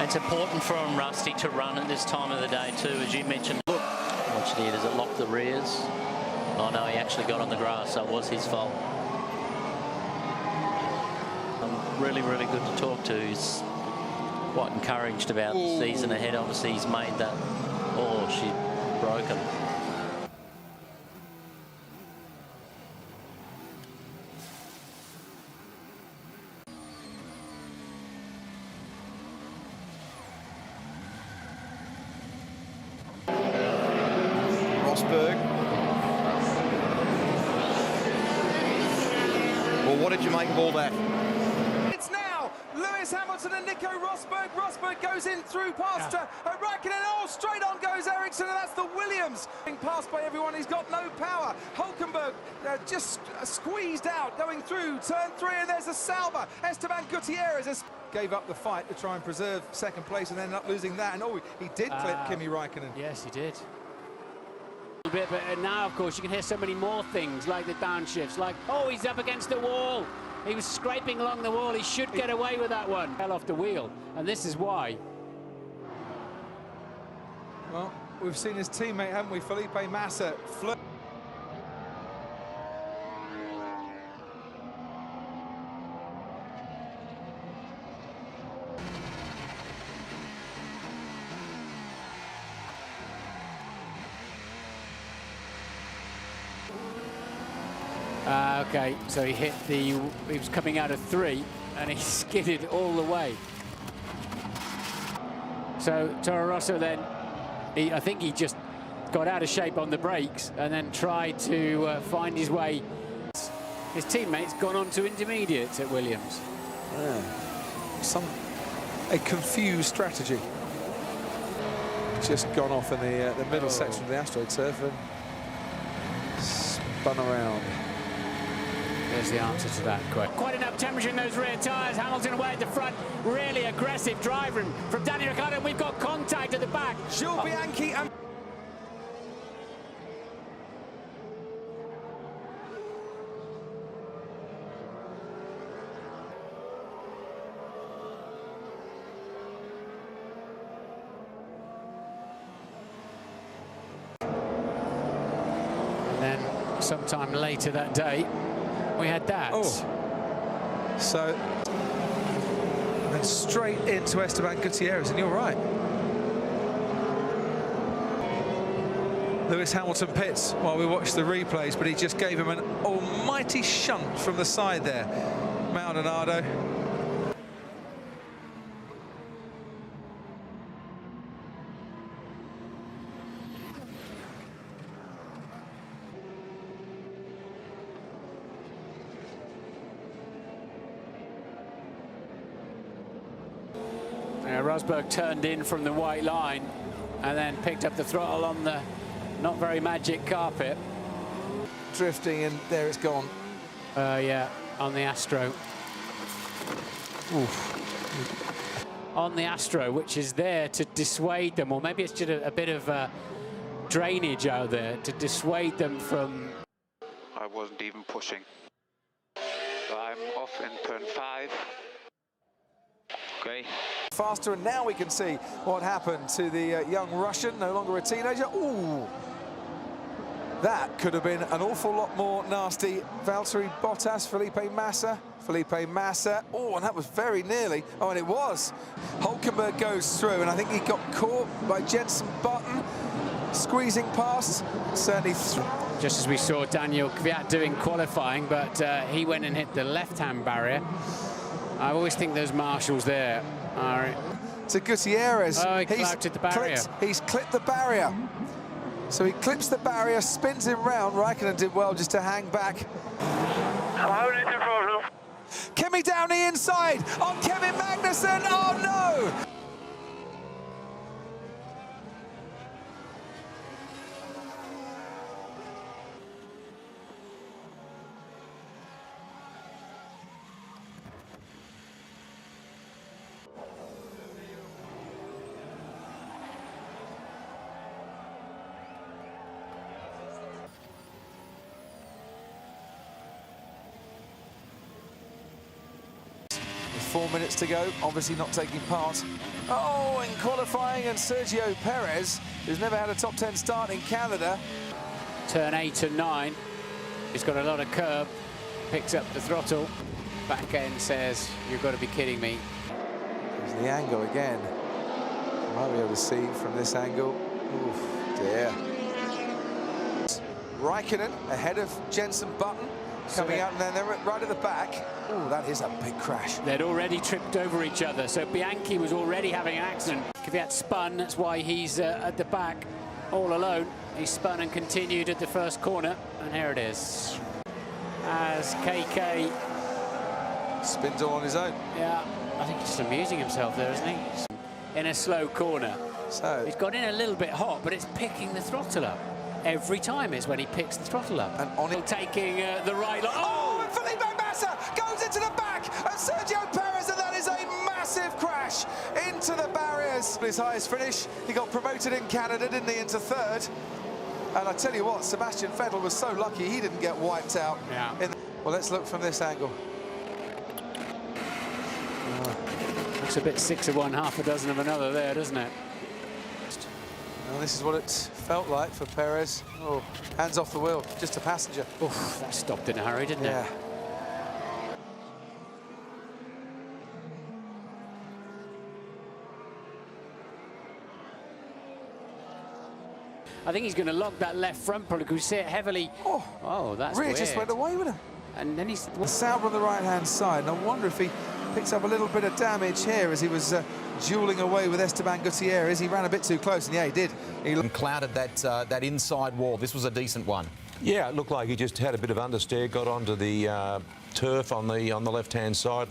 It's important for him, Rusty, to run at this time of the day too, as you mentioned. Look, watch it here. Does it lock the rears? Oh no, he actually got on the grass, so it was his fault. Really, really good to talk to. He's quite encouraged about the season ahead. Obviously, he's made that. Oh, she broke him. Rosberg. Well, what did you make of all that? It's now Lewis Hamilton and Nico Rosberg. Rosberg goes in through past Raikkonen. Oh, straight on goes Ericsson, and that's the Williams. Being passed by everyone, he's got no power. Hulkenberg just squeezed out, going through turn 3, and there's a Sauber. Esteban Gutierrez has gave up the fight to try and preserve second place and ended up losing that. And oh, he did clip Kimi Raikkonen. Yes, he did. A bit, but now, of course, you can hear so many more things, like the downshifts, like, oh, he's up against the wall. He was scraping along the wall. He should get away with that one. Fell off the wheel, and this is why. Well, we've seen his teammate, haven't we? Felipe Massa. Okay, so he was coming out of 3, and he skidded all the way. So Toro Rosso then, I think he just got out of shape on the brakes and then tried to find his way. His teammate's gone on to intermediates at Williams. A confused strategy. Just gone off in the middle section of the AstroTurf and spun around. There's the answer to that question. Quite enough temperature in those rear tyres. Hamilton away at the front. Really aggressive driving from Daniel Ricciardo. We've got contact at the back. Jules Bianchi and... And then sometime later that day, we had that. Oh, so and straight into Esteban Gutierrez, and you're right. Lewis Hamilton pits while we watch the replays, but he just gave him an almighty shunt from the side there. Maldonado. Rosberg turned in from the white line and then picked up the throttle on the not very magic carpet. Drifting, and there it's gone. Yeah, on the Astro. Oof. On the Astro, which is there to dissuade them, or maybe it's just a bit of drainage out there to dissuade them from... I wasn't even pushing. So I'm off in turn 5. Okay. Faster, and now we can see what happened to the young Russian, no longer a teenager. Ooh, that could have been an awful lot more nasty. Valtteri Bottas, Felipe Massa. Oh, and that was very nearly. Oh, and it was. Hulkenberg goes through, and I think he got caught by Jenson Button, squeezing past. Certainly. Just as we saw Daniel Kvyat doing qualifying, but he went and hit the left-hand barrier. I always think those marshals there are... To Gutierrez. Oh, he clouted the barrier. He's clipped the barrier. So he clips the barrier, spins him round. Raikkonen did well just to hang back. Kimi down the inside on Kevin Magnussen. Oh, no! 4 minutes to go, obviously not taking part. Oh, in qualifying, and Sergio Perez, who's never had a top 10 start in Canada. Turn 8 and 9. He's got a lot of curb. Picks up the throttle. Back end says, "You've got to be kidding me." There's the angle again. You might be able to see from this angle. Oof, dear. Raikkonen ahead of Jenson Button coming out, and then they're right at the back. Oh, that is a big crash. They'd already tripped over each other, so Bianchi was already having an accident. Kvyat spun, that's why he's at the back all alone. He spun and continued at the first corner, and here it is. As KK spins all on his own. Yeah, I think he's just amusing himself there, isn't he? In a slow corner. So he's got in a little bit hot, but it's picking the throttle up. Every time is when he picks the throttle up. And on it, taking the right line. Oh, and Felipe Massa goes into the back of Sergio Perez, and that is a massive crash into the barriers. His highest finish, he got promoted in Canada, didn't he, into third. And I tell you what, Sebastian Vettel was so lucky he didn't get wiped out. Yeah. Well, let's look from this angle. Looks a bit 6 of one, half a dozen of another there, doesn't it? Well, this is what it felt like for Perez. Oh, hands off the wheel, just a passenger. Oof, that stopped in a hurry, didn't it? I think he's going to lock that left front probably because we see it heavily. Oh, that's rear weird. just went away with him. And then he's... The Sauber on the right-hand side, and I wonder if he picks up a little bit of damage here as he was dueling away with Esteban Gutierrez. He ran a bit too close, and yeah, he did. He clouded that inside wall. This was a decent one. Yeah, it looked like he just had a bit of understeer, got onto the turf on the left-hand side.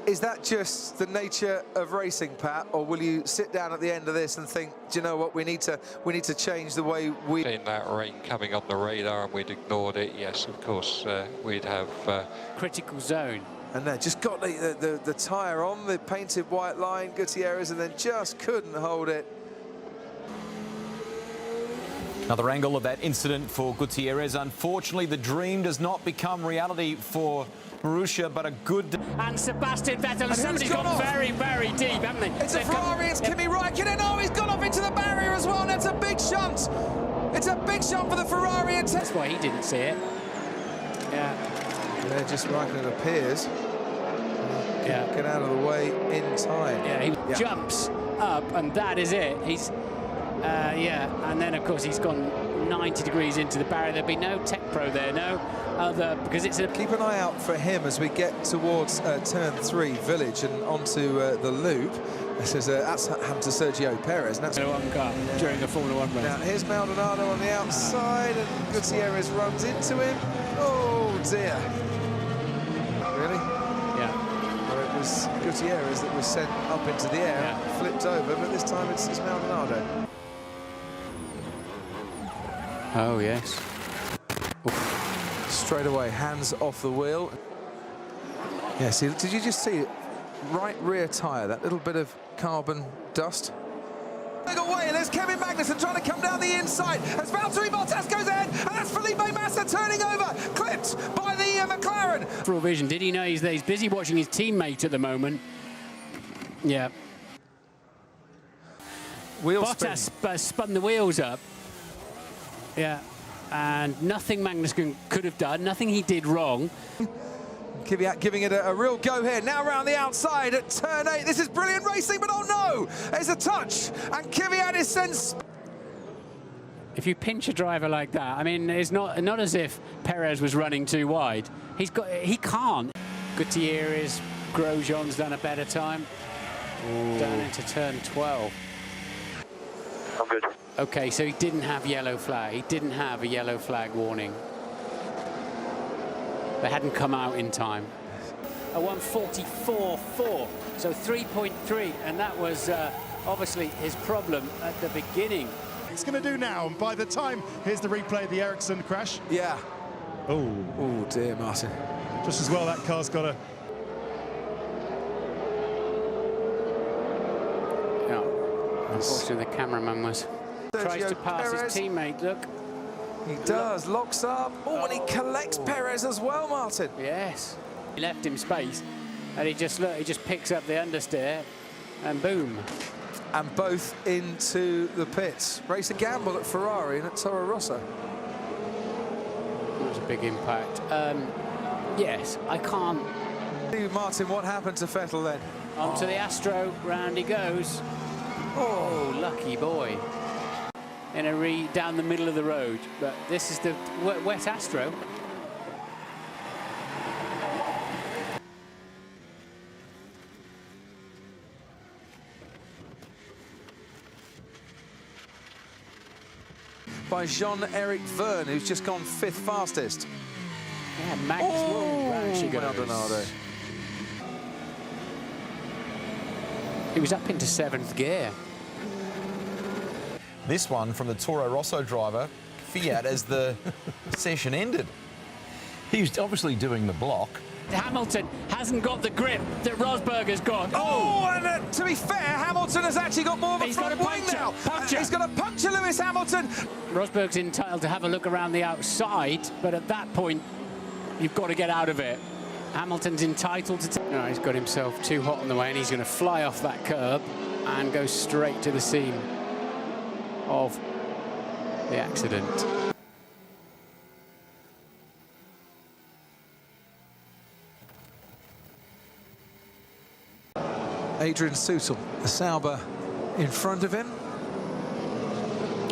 Is that just the nature of racing, Pat, or will you sit down at the end of this and think, do you know what, we need to change the way we... In that rain coming on the radar and we'd ignored it, yes, of course, we'd have... critical zone. And then just got the tyre on, the painted white line, Gutierrez, and then just couldn't hold it. Another angle of that incident for Gutierrez. Unfortunately, the dream does not become reality for Marussia, but a good... And Sebastian Vettel, and somebody's gone very, very deep, haven't they? It's a Ferrari, it's Kimi Raikkonen. Oh, he's gone off into the barrier as well, and that's a big shunt. It's a big shunt for the Ferrari. That's why he didn't see it. Yeah, just Raikkonen appears. Yeah. Get out of the way in time. Yeah, he jumps up, and that is it. He's... and then of course he's gone 90 degrees into the barrier. There'll be no Tech Pro there, no other, because it's a... Keep an eye out for him as we get towards turn 3 Village and onto the loop. This is that's happened to Sergio Perez. And that's one car during the Formula 1 race. Now here's Maldonado on the outside, and Gutierrez runs into him. Oh dear. Really? Yeah. Well, it was Gutierrez that was sent up into the air, flipped over, but this time it's Maldonado. Oh, yes. Straight away, hands off the wheel. Yeah, see, did you just see it? Right rear tyre, that little bit of carbon dust. Away, and there's Kevin Magnussen trying to come down the inside as Valtteri Bottas goes ahead, and that's Felipe Massa turning over, clipped by the McLaren. Full vision, did he know he's there? He's busy watching his teammate at the moment. Yeah. Bottas spun the wheels up. Yeah, and nothing Magnussen could have done, nothing he did wrong. Kvyat giving it a real go here. Now round the outside at turn 8. This is brilliant racing, but oh no! There's a touch, and Kvyat is sent... If you pinch a driver like that, I mean, it's not as if Perez was running too wide. He can't. Gutierrez, Grosjean's done a better time. Ooh. Down into turn 12. I'm good. Okay, so he didn't have yellow flag. He didn't have a yellow flag warning. They hadn't come out in time. A 1:44.4, so 3.3, and that was obviously his problem at the beginning It's going to do now, and by the time, here's the replay of the Ericsson crash. Yeah. Oh. Oh, dear, Martin. Just as well that car's got a... Yeah. Unfortunately, the cameraman tries to pass his teammate, look. He does, locks up. Oh, and he collects Perez as well, Martin. Yes. He left him space, and he just picks up the understeer, and boom. And both into the pits. Race a gamble at Ferrari and at Toro Rosso. That was a big impact. Yes, I can't. Martin, what happened to Vettel then? Onto the Astro, round he goes. Oh, lucky boy. In a down the middle of the road, but this is the wet Astro. By Jean-Eric Verne, who's just gone 5th fastest. Yeah, Max. Oh, round she goes. Maldonado. He was up into 7th gear. This one from the Toro Rosso driver, Fiat, as the session ended. He was obviously doing the block. Hamilton hasn't got the grip that Rosberg has got. Oh, and to be fair, Hamilton has actually got more of a front wing now. He's got to puncture Lewis Hamilton. Rosberg's entitled to have a look around the outside, but at that point, you've got to get out of it. Hamilton's entitled to... No, he's got himself too hot on the way, and he's going to fly off that curb and go straight to the scene of the accident. Adrian Sutil, the Sauber in front of him.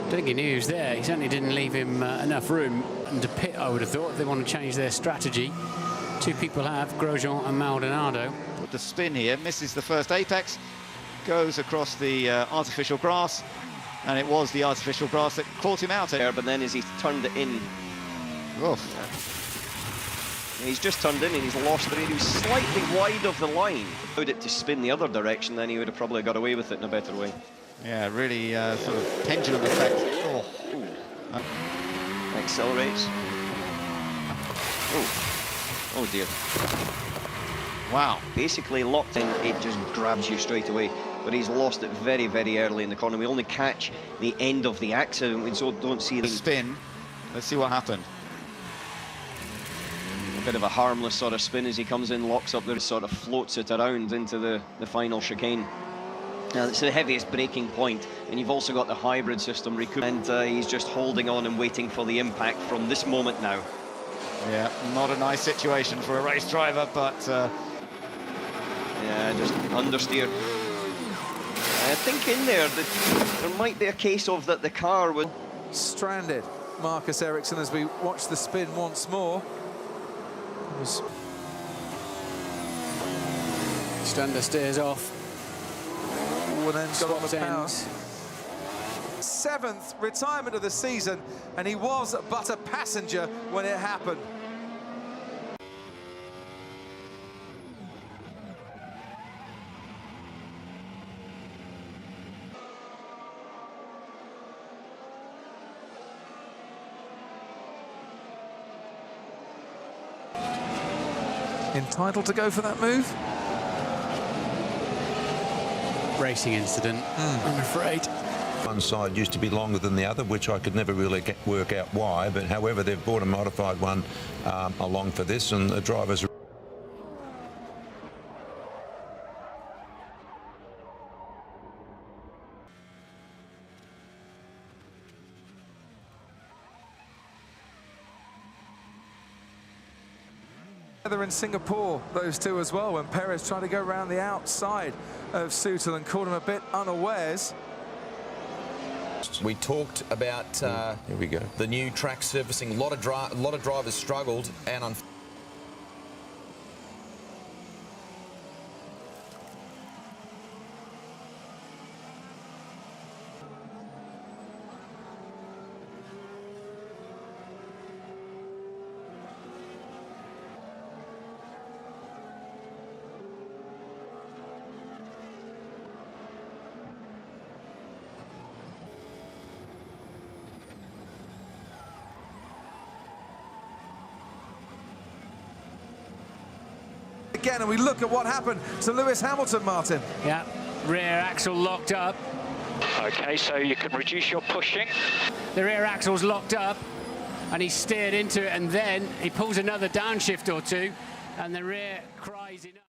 I think he knew he was there. He certainly didn't leave him enough room to pit, I would have thought, if they want to change their strategy. Two people have, Grosjean and Maldonado. With the spin here, misses the first apex, goes across the artificial grass, and it was the artificial grass that caught him out there, but then as he turned it in, he's just turned in and he's lost it. He was slightly wide of the line. Allowed it to spin the other direction, then he would have probably got away with it in a better way. Yeah, really sort of pendulum effect. Accelerates. Oh dear. Wow. Basically locked in, it just grabs you straight away. But he's lost it very, very early in the corner. We only catch the end of the accident, we don't see the spin. Let's see what happened. A bit of a harmless sort of spin as he comes in, locks up there, sort of floats it around into the final chicane. Now, it's the heaviest braking point, and you've also got the hybrid system recoup, and he's just holding on and waiting for the impact from this moment now. Yeah, not a nice situation for a race driver, but yeah, just understeer. I think in there might be a case of that the car would... Stranded, Marcus Ericsson, as we watch the spin once more. Just understeers off. And then got on the power. 7th retirement of the season, and he was but a passenger when it happened. Entitled to go for that move? Racing incident, I'm afraid. One side used to be longer than the other, which I could never really work out why, but however, they've brought a modified one along for this, and the drivers are... Together in Singapore, those two as well, when Perez tried to go around the outside of Sutil and caught him a bit unawares. We talked about here we go. The new track surfacing. A lot of drivers struggled, and again, and we look at what happened to Lewis Hamilton, Martin. Yeah, rear axle locked up. Okay, so you can reduce your pushing. The rear axle's locked up, and he steered into it, and then he pulls another downshift or two, and the rear cries enough.